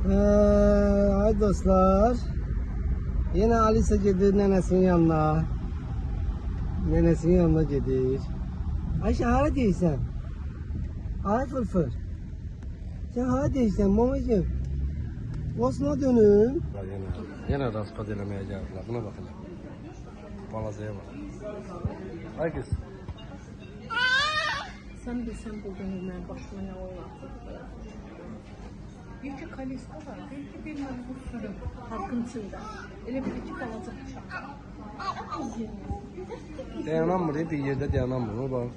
Hay dostlar. Yine Alisa gelir nenesinin yanına. Nenesinin yanına gelir. Ayşe hara değilsen. Ay fırfır. Sen hara değilsen mamacığım. Osman dönün. Yine raspat elemeye geldiler. Buna bakın. Balazaya bak. Ay kız. Sen bilsen bu dönümden başıma ne oynatır. Yükü kaliska var. Belki bilmem bu sürüm. Halkın içinde. Elə bir iki kalacak uşaq. Dayanamır, bir yerde dayanamır. Bak.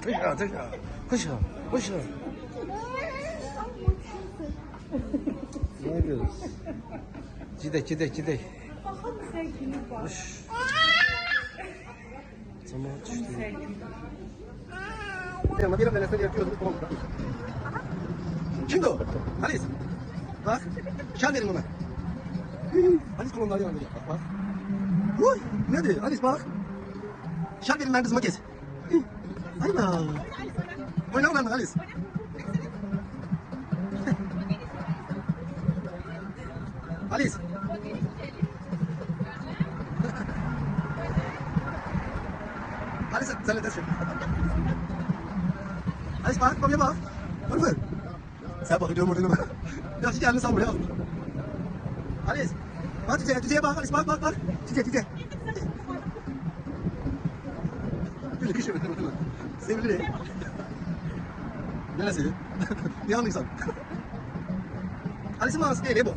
Tıka tıka. Kuşa, kuşa. Ne yapıyoruz? Gidek. Baxın sevgili var. Kuş. Zaman düştü. Bir denesine yapıyorduk. Kimdi o? Halis. Bak. Şal verin ona. Halis kolonları yanında. Bak. Uy. Nedir? Halis bak. Şal verin ben kızıma kes. Ayna. Oyna ulan Halis. Halis. Halis sen de dersin. Halis bak, babaya bak. Fırfır. Sen bak, diyorum orada. Ya şimdi elini sal buraya. Halis. Bak tüteye bak Halis, bak. Tüte. Böyle kışıyor. Sevilir. Neresi? Bir an insan. Halis'in mağazası değil bu.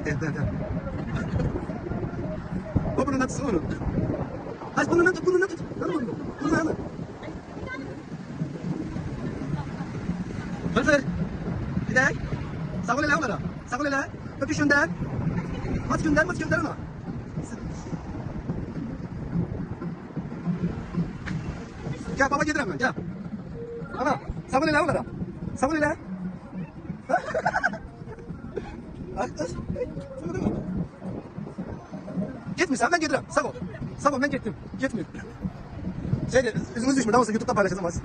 Evet. O bunun atısı onun. Halis bunun atı. Bunun atı. Fırfır. Gidek. Sağ ol hele onlara. Sağ ol hele. Öpüş gönder. Maç gönder ona. Gel baba gelir hemen gel. Ana sağ ol hele onlara. Sağ ol hele. Kız. Gitmişsen ben gelirim. Sağ ol ben gittim. Gitmiyor. Yüzümüz düşmüyor. Daha olsa YouTube'da paylaşacağız.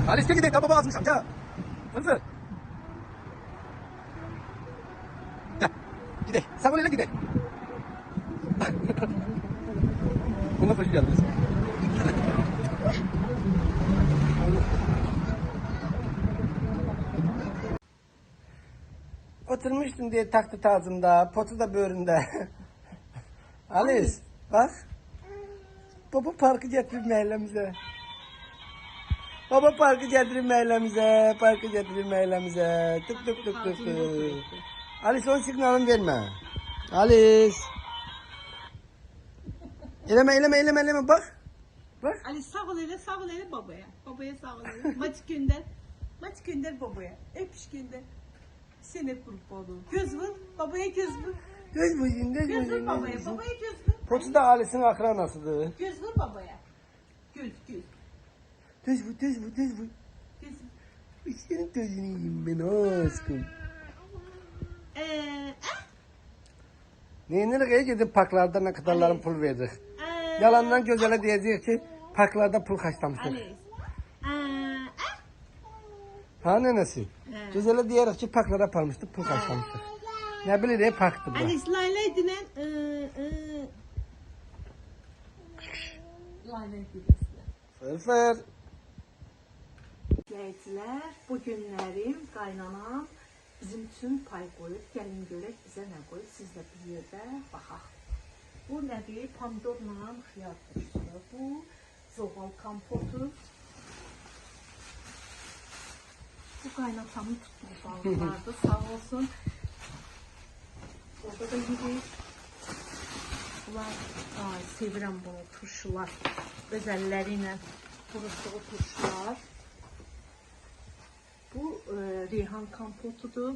Halis'e gidelim. Baba azmışım. Gel. Hızlı. Gel. Gidelim. Sağ ol hele gidelim. Buna hoş geldiniz. Oturmuştum diye taktı tazımda, potu da böğründe. Alice, bak. Baba parkı getirin mahallemize. Tık. Alice on signalını verme. Alice. Eleme bak. Ali sağ ol hele babaya. Babaya sağ ol hele. Maç gönder babaya. Öpüş gönder. Seni kurban. Göz vur. Babaya göz vur. Göz vur Babaya göz vur. Potu da Alice'in akranasıdır. Göz vur babaya. Göz. Göz vur. Göz vur. Senin gözünü yiyeyim ben aşkım. Nereye gidip parklarda ne kadarların pul verdik. Yalandan gözele diyecek ki parklarda pul kaçlamışlar. Ali. Ha nenesi? Gözele diyerek ki parklara parmıştı pul kaçlamışlar. Ne bileyim parktı bu. Ali Layla dinen Layla dinen. Fır. İzləyicilər, bu günlərim qaynanam bizim üçün pay qoyub, gəlin görək bizə nə qoyub, siz də bir yerdə baxaq. Bu nədir? Pomidorla xiyar turşusu, bu zoğal kompotu, bu qaynatamın tutduğu balıqlardır, sağ olsun. Orada da yedik. Bunlar, sevirəm bunu, turşular, özəlləri ilə qurutduğu turşular. Bu reyhan kompotudur.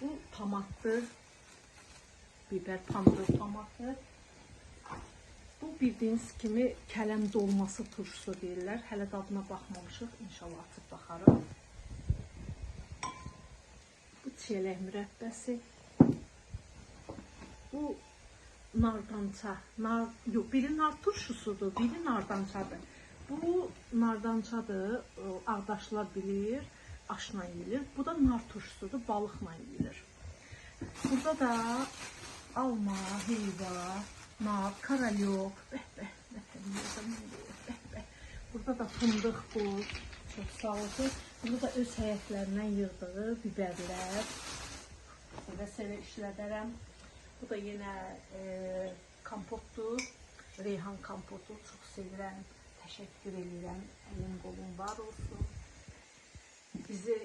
Bu tomatdır. Biber, pomidor tomatı. Bu bildiğiniz kimi kələm dolması turşusu deyirlər. Hələ dadına baxmamışıq. İnşallah açıb baxarıq. Bu çiyələk mürəbbəsi. Bu nardança. Yox, biri nar turşusudur, biri nardançadır. Bu nardançadır, ağdaşlar bilir, aşla yeyilir. Bu da nar turşusudur, balıqla yeyilir. Burada da alma, helva, nar, karalyok, burada da fındıq bu, çox sağ olsun. Burada da öz həyətlərindən yığdığı biberlər, sevə-sevə işlədərəm. Bu da yenə kompotdur, reyhan kompotu, çox sevirəm, təşəkkür edirəm, əlim qolum var olsun. Bizi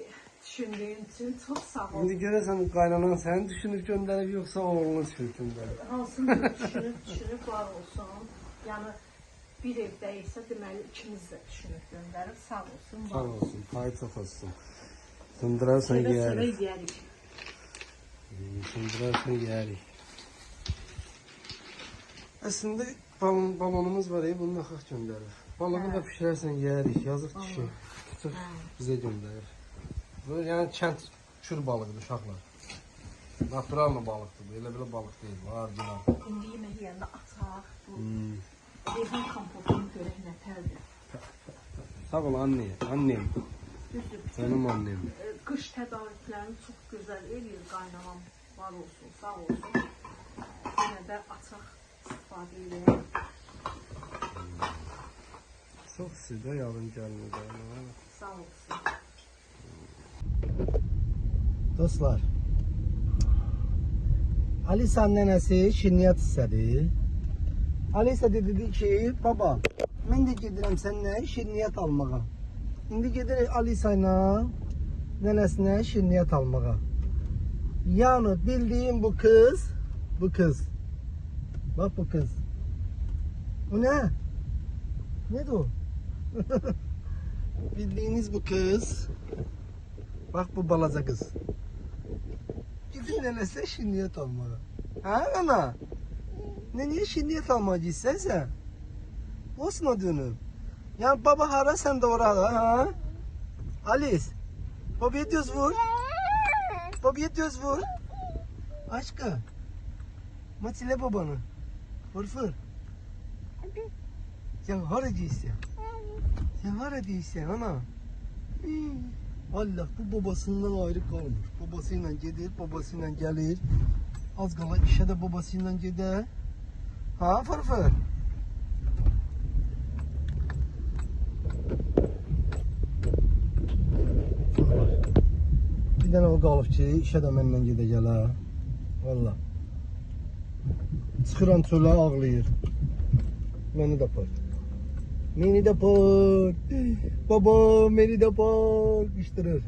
düşündüyün için çok sağ ol. İndi görəsən qaynanan səni düşünüb göndərib yoxsa oğlunu düşünüb göndərib? Hansını düşünüb var olsun. Yəni bir evdəysə deməli ikimiz də düşünüb göndərib sağ olsun. Sağ olsun, payı çox olsun. Sındırarsan Sevə-sevə yeyərik. yeyərik. Sındırarsan yeyərik. Əslində balonumuz var, bunu naxaq göndərir. Balığı da pişirərsən yeyərik, yazıq kişi. Tutub bizə göndərir. Bu yəni kənd kür balığıdır uşaqlar. Natural balıqdır bu, elə belə balıq deyil, var günah. İndi yemək yeyəndə açaq, bu reyhan kompotunu görək nətərdir. Sağ ol annem. Düzdür. Benim annem. Qış tədarüklərini çox gözəl eləyir qaynanam, var olsun, sağ olsun. Yenə də açaq istifadə edək. Çox sizdə yarın gəlmir. Sağ olsun. Dostlar, Alisa'nın nənəsi şirniyyat istədi. Alisa dedi ki, baba, mən də gedirəm səninlə şirniyyat almağa. İndi gedirik Alisa ilə nənəsinə şirniyyat almağa. Yəni bildiyim bu kız. Bak bu kız. Bu ne? Nedir o? Bildiğiniz bu kız. Bak bu balaca kız. Gidin nenesine şirniyyat almağa. Ha ana? Ne niye şirniyyat almağa gitsen sen? Olsun o dönüm. Yani baba hara sen de orada ha? Alice. Babaya göz vur. Babaya göz vur. Aşkım. Matile babanı. Fır. Sen hara gitsen? Sen hara değilsen ana? Allah bu babasından ayrı kalmış. Babasıyla gelir, babasıyla gelir. Az kala işe de babasıyla gider. Ha fır. Bir tane o qalıb ki, işe de mənimlə gedəcək ha. Valla. Çıxıram çölə ağlayır. Məni də apar. Beni de par. Baba beni de par. Kıştırır.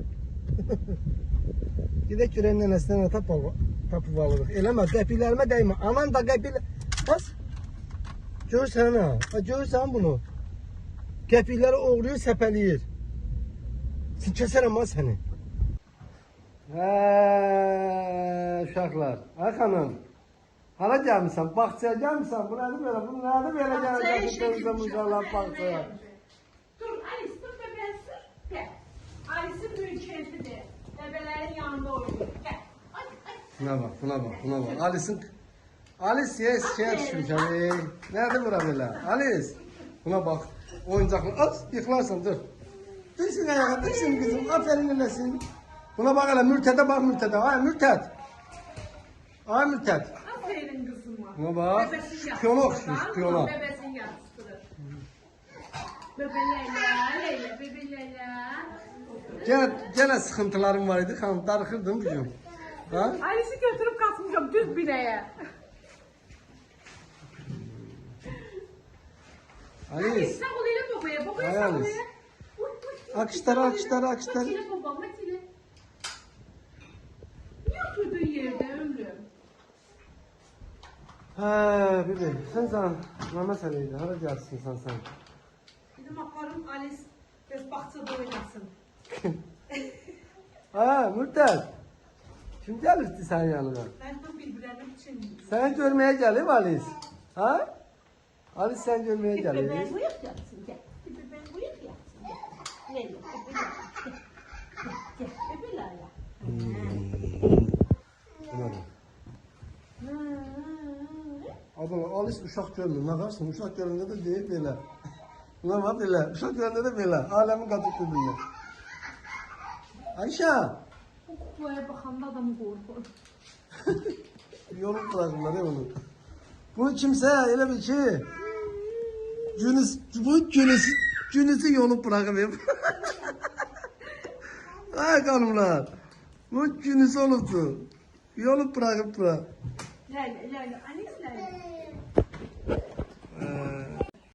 Gidək görən nənəsindən tapıb alırıq. Eləmə, qəpiklərimə dəymə. Anan da qəpiklə... Bas. Görsən ha. Görsən bunu. Qəpikləri oğruyur, səpəliyir. Kəsərəm ha səni. Uşaqlar. Ay xanım. Hara gəlmişsən? Bağçaya gəlmişsən? Bu nədir belə? Bu nədir belə gəlmişsən? Bağçaya. Dur Alice, dur bebeğe sür. Gel. Alice'in büyük keyfidir. Bebelerin yanında oynuyor. Gel. Buna bak. Alice şeye düşmüşəm. Nədir bura belə? Alice. Buna bak. Oyuncaqlar. At, yıxılarsan dur. Düşsün ayağa, düşsün kızım. Aferin eləsin. Buna bak hele, mürtede bak mürtede. Ay mürted. Aferin kızıma. Buna bak. Şpiyona okşuyor, şpiyona. Bebesini yapıştırır. Bebelerle. Gene sıkıntılarım var idi. Hanım darıxırdım bugün. Ha? Alice'i götürüp katmayacağım düz bireye. Alice. Sen ol ile babaya. Babaya Ay, sen ol Alice. ile. Akışları. Matile baba, Matile. Niye oturduğun yerde ömrüm? Bebeğim. Sen ne meseleydi? Hara gelsin sen. Dedim aparım Alice biraz bahçede oynasın. Mürted. Kim gelirdi sen yanına? Ben de birbirlerine için. Sen görmeye gelip Alice. Ha? Alice sen görmeye Bebeğin gelip. bu yak yatsın gel. Bebeğin bu yak yatsın gel. Ne yok gel. Bebeler ya. Buna bak. Abla al işte uşak görmür. Ne karsın? Uşak görünce de değil böyle. Ulan bak böyle. Uşak görünce de böyle. Alemin kadıktı böyle. Ayşe. Bu kuklaya baxanda adam qorxur. Yolu bırakırlar ya onu. Bu kimse öyle bir şey. Cünüsü yolu bırakıp. Ay kanımlar. Bu cünüsü oluptu. Yolu bırakıp bırak. Leyla, Anis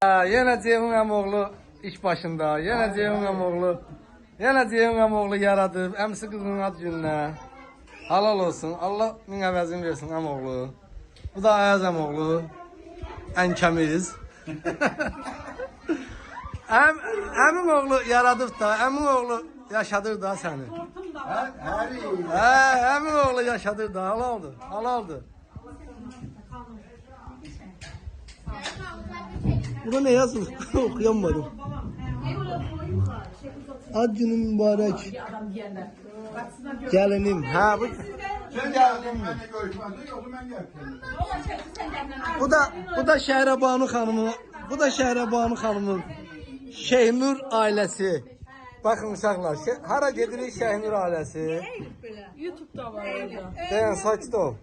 Leyla. Yine Ceyhun Əmoğlu iş başında. Yine Ceyhun Əmoğlu. Yine Ceyhun Əmoğlu yaradı. Əmsi qızının ad gününə. Halal olsun. Allah min əvəzini versin Əmoğlu. Bu da Ayaz Əmoğlu. Ənkəmiz. Əmin oğlu yaradıb da, əmin oğlu yaşadır da səni. Tortum da var. Əmin oğlu yaşadır da, halaldır, halaldır. Burada ne yazılır? Okuyamadım. Ad günün mübarek. Gelinim. Ha bu. Sen geldin benimle görüşmedin, yoksa ben geldim. Bu da Şehrabanu Hanım'ın. Bu da Şehrabanu Hanım'ın. Şeyhnur ailesi. Bakın uşaqlar, hara gedirik Şeyhnur ailesi. YouTube'da var orada. Dayan sakit ol.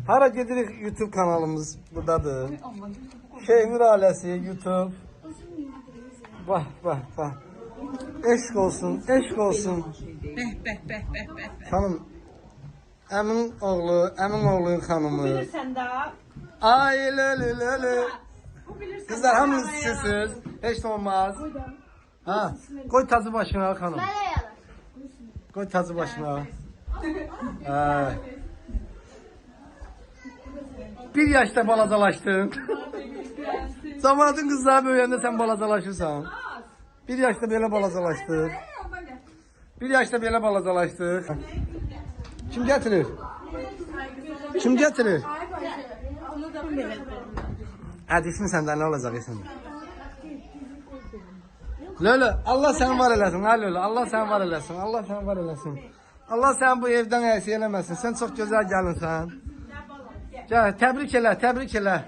Hara gedirik YouTube kanalımız buradadır. Şeyhnur ailesi YouTube. Bak bak bak. Eşk olsun, eşk olsun. Hanım, Əmin oğlu hanımı. Bilirsən də. Ay lölü. Kızlar hamınız sizsiniz. Hiç de olmaz. Ha, koy tazı başına hanım. Koy tazı başına. Bir yaşta balacalaştın. Zamanın kızlar böyüyende sen balacalaşırsan. Bir yaşta böyle balacalaştık. Bir yaşta böyle balacalaştık. Kim getirir? Kim getirir? Hadi ismi senden ne olacak isim? Lolo, Allah sen var eləsin, ha Lolo, Allah sen var eləsin, Allah sen var eləsin. Allah sen bu evden əksi eləməsin, sen çok güzel gəlinsən. Gəl, təbrik elə, təbrik elə.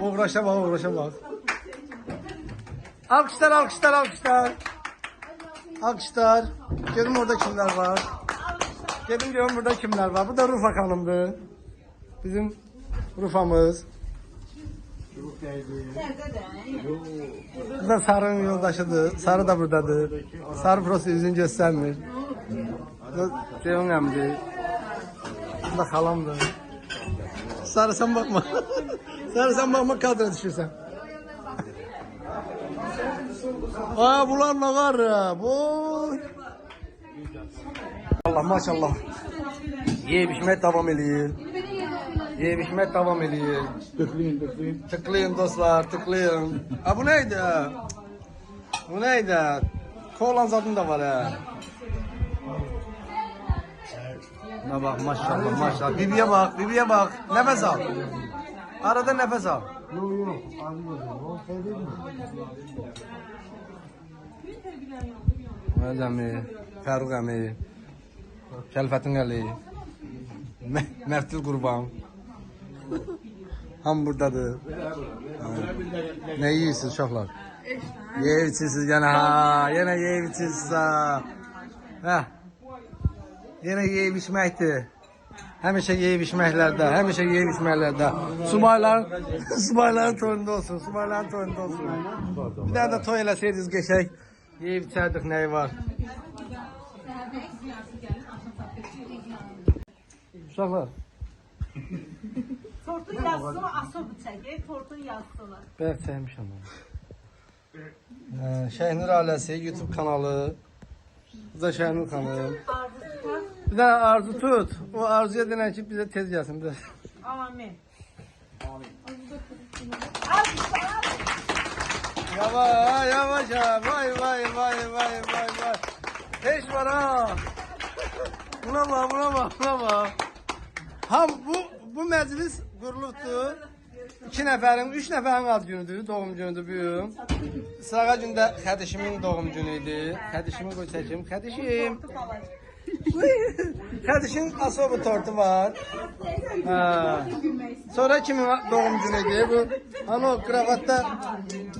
Uğraşa bak, uğraşa bak. Alkışlar, alkışlar, alkışlar. Alkışlar. Gelin orada kimler var? Gelin görün burada kimler var? Bu da Rufa Hanım'dı. Bizim Rufa'mız. Bu da Sarı'nın yoldaşıdır. Sarı da buradadır. Sarı burası yüzünü göstermir. Bu da Ceyhun əmdi. Bu da xalamdır. Sarı sen bakma. Sarı sen bakma kadra düşürsen. Aa bunlar ne var ya? Boy. Allah maşallah. Yiyip içmek devam ediyor. Yiyip içmek devam ediyor. Tıklayın. Tıklayın dostlar, tıklayın. Ha bu neydi ha? Bu neydi? Koğlan zadın da var ha. Ne bak maşallah maşallah. Bibiye bak, bibiye bak. Nefes al. Arada nefes al. Yok. O şey değil mi? Mehmet əmi, Fərruq əmi, Şəlfətin Əli, Məftil Qurban. Ham buradadır. Ne yiyirsiniz uşaqlar? Yeyib içirsiniz yenə ha, yenə yeyib içirsiniz ha. Hə. Yenə yeyib içməkdir. Həmişə yeyib içməklərdə, həmişə yeyib içməklərdə. Subayların toyunda olsun, subayların toyunda olsun. Bir daha da toy eləsəydiniz geçək. Yeyib içərdik nəyi var. Uşaqlar. Tortun yazısını asıb çəkir, tortun yazısını. Bəyək çəkmişəm onu. Şeyhnur ailəsi YouTube kanalı. Bu da Şeyhnur xanım. Bir de Arzu tut. O Arzuya denən ki bize tez gelsin. Bir de. Amin. Yavaş yavaş ha. Vay. Hiç var ha. Buna bak. Ham bu meclis qurulubdur. 2 nəfərin, 3 nəfərin ad günüdür, doğum günüdür bu gün. Sırağa gündə Xədişimin doğum günü idi. Xədişimi qoy çəkim. Xədişim. Kardeşin asobu tortu var. Ha. Sonra kimin doğum günüydü bu? Ano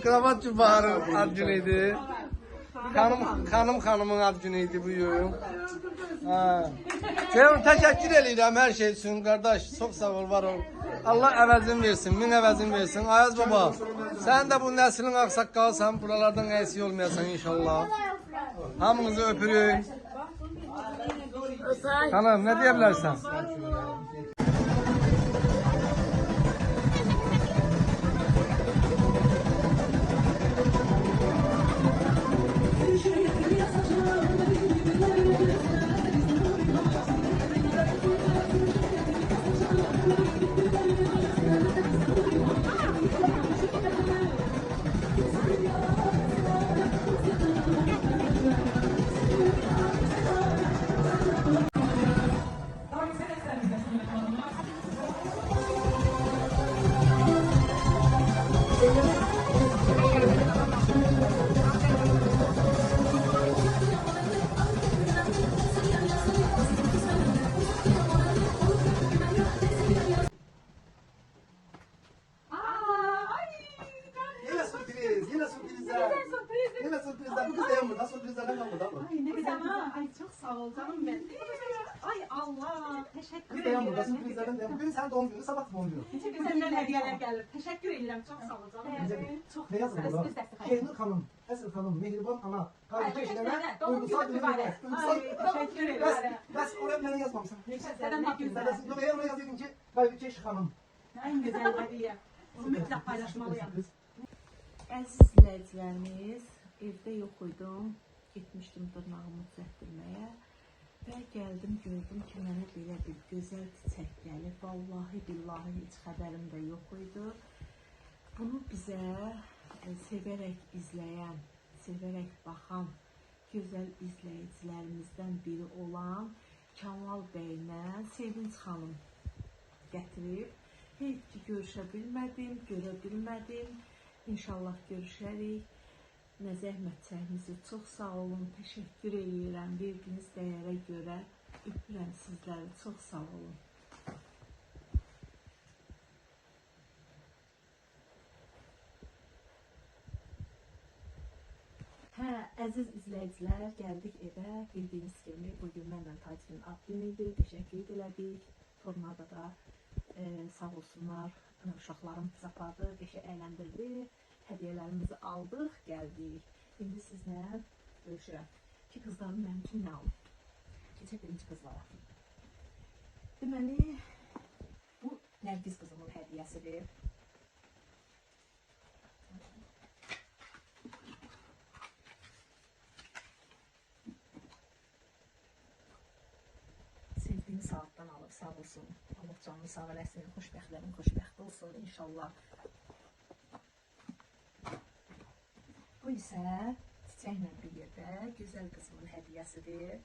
kravat cübarın ad günüydü. Hanımın ad günüydü bu yıl. Ha. Ceyhun teşekkür ederim her şey için kardeş. Çok sağ ol, var ol. Allah əvəzin versin, min əvəzin versin. Ayaz baba, sen de bu neslin aksaqqalsan, buralardan eksik olmayasan inşallah. Hamınızı öpürüm. Hanım, ne diyebilirsin? Yine sürpriz, yine sürprizler. Yine sürprizler. Bu kız da yanmadı, sürprizlerden kalmadı ama. Ay ne güzel ha. Ay çok sağ ol canım benim. Ay Allah. Teşekkür Kız da yanmadı, sürprizlerden de yanmadı. Bugün sen doğum günü, sabah doğum günü. Senden hediyeler gelir. Teşekkür ederim. Çok sağ ol canım. Çok Ne yazın burada? Şehnur Hanım, Esir Hanım, Mehriban Ana, kardeşi eşlerine, duygusal mübarek. Ay teşekkür ederim. Bas oraya beni yazmamışsın. Gerçekten ne güzel. Neredesin? Dur, oraya yazayım ki, kardeşi Hanım. En güzel hediye. Bunu mütləq paylaşmalıyam. Əziz izləyicilərimiz, evdə yox idim. Getmişdim dırnağımı düzəltdirməyə. Və gəldim, gördüm ki, mənə belə bir gözəl çiçək gəlir. Vallahi billahi heç xəbərim də yox idi. Bunu bizə sevərək izləyən, sevərək baxan gözəl izləyicilərimizdən biri olan Kamal bəylə Sevinç xanım gətirib. Heyf ki, görüşə bilmədim, görə bilmədim. İnşallah görüşərik. Nə zəhmət çəkmisiniz, çox sağ olun, təşəkkür edirəm. Verdiyiniz dəyərə görə öpürəm sizləri, çox sağ olun. Hə, əziz izləyicilər, gəldik evə. Bildiyiniz kimi, bugün mənlə Tacirin ad günüydü, təşəkkür elədik. Tornadada sağ olsunlar, uşaqlarım bizi apardı, beşə əyləndirdi. Hədiyələrimizi aldıq, gəldik. İndi sizlə görüşürəm ki, qızlarım mənim üçün nə alıb. Keçək birinci qızlara. Deməli, bu Nərgiz qızımın hədiyəsidir. Sevdiyim saatdan alıb, sağ olsun. Allah canını sağ eləsin, xoşbəxtlərin xoşbəxt olsun inşallah. Bu isə çiçəklə bir yerdə gözəl qızımın hədiyəsidir.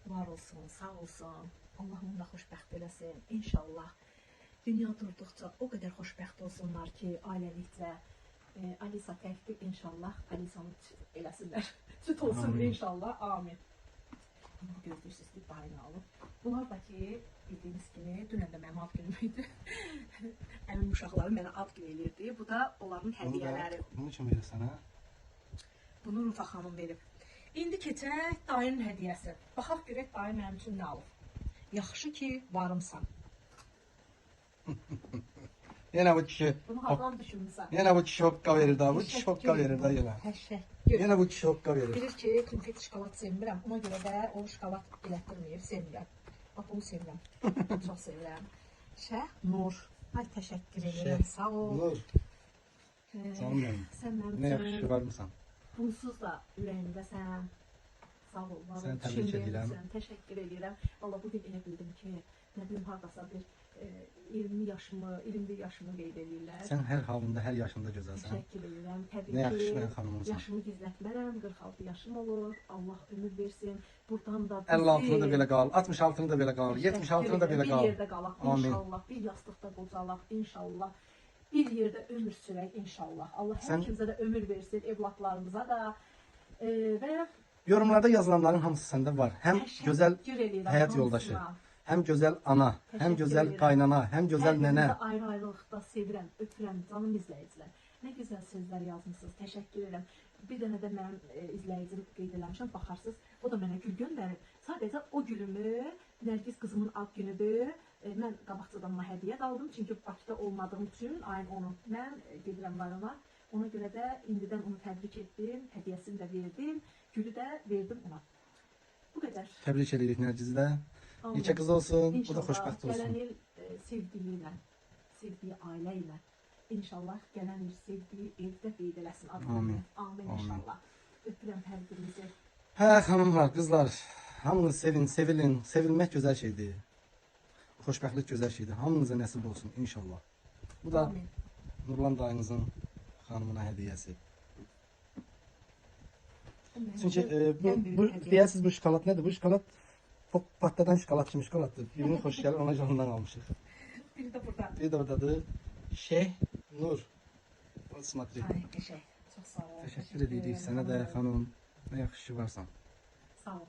Var olsun, sağ olsun. Allah onu da xoşbəxt eləsin inşallah. Dünya durduqca o qədər xoşbəxt olsunlar ki, ailəlikcə. Alisa təkdir inşallah. Alisanı eləsinlər. Süt olsun inşallah. Amin. Gördürsünüz ki, dayını alıb. Bunlar da ki, bildiyiniz kimi, dünən də mənim ad günüm idi. Əmin uşaqları mənə ad gün elirdi. Bu da onların hədiyələri. Bunun için verirsən, ha? Bunu Rufa xanım verib. İndi keçək dayının hədiyəsi. Baxaq görək dayı mənim üçün nə alıb. Yaxşı ki, varımsan. Yine bu kişi, Bunu hardan düşünmüsən? yine bu kişi hokka verir daha. Bu kişi hokka verir daha yine. Təşəkkür. Yine bu kişi hokka verir. Bilir ki, konfet şokolad sevmirəm. Ona görə də o şokolad elətdirməyib, sevmirəm. Bax, bunu sevirəm. Çox sevirəm. Nur. Ay, təşəkkür edirəm. Sağ ol. Nur, canım benim. Sən mənim Ne üçün yakışı var mısan? bunsuz da ürəyimdəsən. Sağ ol. var ol, Sən təbrik düşündüyün edirəm. üçün Təşəkkür edirəm. Allah bugün elə bildim ki, nə bilim hardasa bir 20 yaşımı, 21 yaşımı qeyd edirlər. Sen her halında, her yaşında güzelsen. Təşəkkür edirəm. Təbii Ne yakışıklı ki, hanımımsın. yaşımı gizlətmərəm. 46 yaşım olur. Allah ömür versin. Buradan da 56'ını da belə qal, 66'ını da belə qal, 76'ını da belə bir qal. yerdə qalaq Amin. inşallah. Bir yastıqda qocalaq inşallah. Bir yerdə ömür sürək inşallah. Allah hər Sən- kimsə də ömür versin, evlatlarımıza da. Və Yorumlarda yazılanların hamısı səndə var. Həm Təşəkkür gözəl edirəm həyat yoldaşı, hamısına. həm gözəl ana, həm Təşəkkür gözəl edirəm. qaynana, həm gözəl Hər nənə. birinizi ayrı-ayrılıqda sevirəm, öpürəm, canım izləyicilər. Nə gözəl sözlər yazmısınız, təşəkkür edirəm. Bir dənə də mənim izləyicim qeyd eləmişəm, baxarsınız, o da mənə gül göndərib. Sadəcə o gülümü, Nərgiz qızımın ad günüdür, mən qabaqcadan ona hədiyyə də aldım, çünki Bakıda olmadığım üçün ayın 10-u mən gedirəm bayrama. Ona görə də indidən onu təbrik etdim, hədiyyəsini də verdim, gülü də verdim ona. Bu qədər. Təbrik edirik Nərgizi də. Amin. Yekə qız olsun, bu da İnşallah xoşbəxt olsun. gələn il sevdiyi ilə, sevdiyi ailə ilə, inşallah gələn il sevdiyi evdə qeyd eləsin adını. Amin. Amin Amin. inşallah. Öpürəm hər birinizi. Hə, xanımlar, qızlar, hamınız sevin, sevilin. Sevilmək gözəl şeydir. Xoşbəxtlik gözəl şeydir. Hamınıza nəsib olsun inşallah. Bu da Amin. Nurlan dayınızın xanımına hədiyyəsi. Mənim Çünki üçün bu ən böyük hədiyyə. deyəsiniz bu şokolad nədir? Bu şokolad pop patladan şokolad kimi şokoladdır. Birini xoş gəlir, ona görə ondan almışıq. Biri də burada. Bir də oradadır. Şeyh Nur. Смотри. Ay, qəşəng. Çox sağ ol. Təşəkkür edirik sənə də xanım. Nə yaxşı ki varsan. Sağ ol.